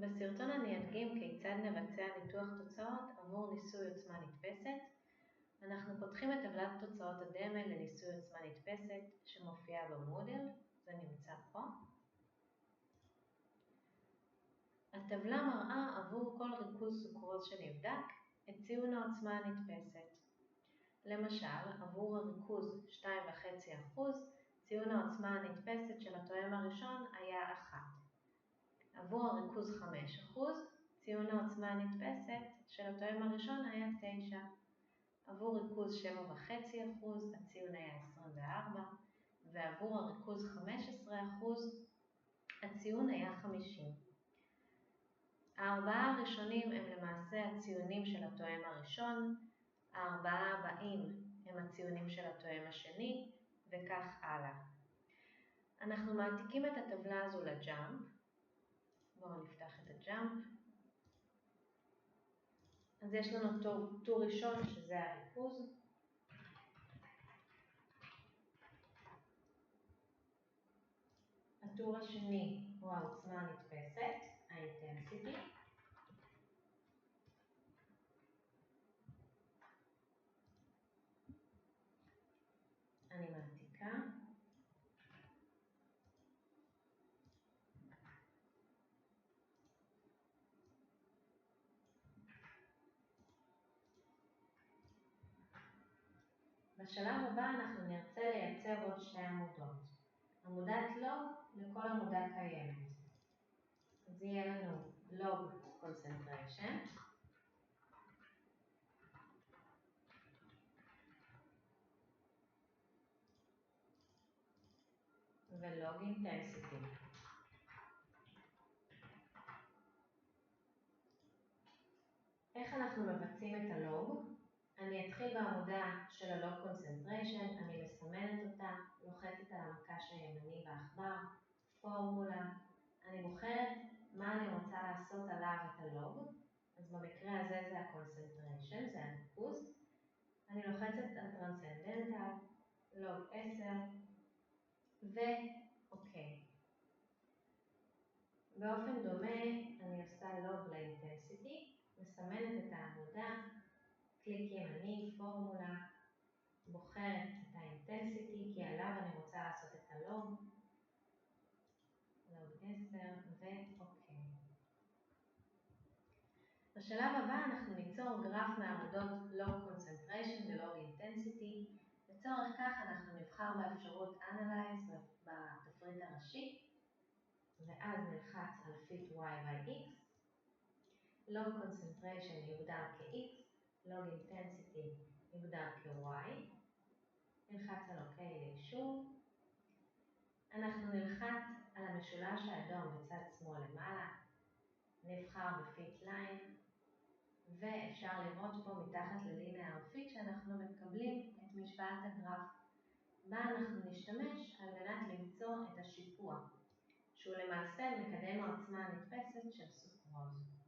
בסרטון אני אדגים כיצד נבצע ניתוח תוצאות עבור ניסוי עוצמה נתפסת. אנחנו פותחים את טבלת תוצאות הדמה לניסוי עוצמה נתפסת שמופיעה במודל, זה נמצא פה. הטבלה מראה עבור כל ריכוז סוכרוז שנבדק את ציון העוצמה הנתפסת. למשל, עבור הריכוז 2.5%, ציון העוצמה הנתפסת של התואם הראשון היה 1. עבור הריכוז 5%, ציון העוצמה הנתפסת של התואם הראשון היה 9. עבור ריכוז 7.5%, הציון היה 24, ועבור הריכוז 15%, הציון היה 50. הארבעה הראשונים הם למעשה הציונים של התואם הראשון, הארבעה הבאים הם הציונים של התואם השני, וכך הלאה. אנחנו מעתיקים את הטבלה הזו לג'אמפ. בואו נפתח את הג'אמפ. אז יש לנו טור ראשון שזה הריכוז. הטור השני הוא העוצמה הנתפסת, ה-intensity. אני מעתיקה. בשלב הבא אנחנו נרצה לייצר עוד שתי עמודות. עמודת לוג לכל עמודה קיימת. אז יהיה לנו לוג concentration ולוג intensity. איך אנחנו מבצעים את הלוג? אני אתחיל בעמודה של הלוג concentration, אני מסמנת אותה, לוחצת על המקש הימני בעכבר, פורמולה, אני בוחרת מה אני רוצה לעשות עליו את הלוג, אז במקרה הזה זה ה-concentration, זה הריכוז, אני לוחצת על טרנסצנדנטל, לוג 10 ואוקיי. באופן דומה אני עושה לוג לאינטנסיטי, מסמנת את העמודה, קליק ימני, פורמולה, בוחרת את האינטנסיטי כי עליו אני רוצה לעשות את הלוג, לוג 10 ואוקיי. בשלב הבא אנחנו ניצור גרף מעמודות לוג concentration ולוג intensity. לצורך כך אנחנו נבחר באפשרות Analyze בתפריט הראשי, ואז נלחץ על Fit Y by X. לוג concentration יוגדר כ-X, לוג intensity יוגדר כ-Y. נלחץ על OK לאישור. אנחנו נלחץ על המשולש האדום בצד שמאל למעלה. נבחר ב-Fit Line. ואפשר לראות פה מתחת ל-Linear Fit שאנחנו מקבלים את משוואת הגרף. בה אנחנו נשתמש על מנת למצוא את השיפוע, שהוא למעשה מקדם העוצמה הנתפסת של סוכרוז.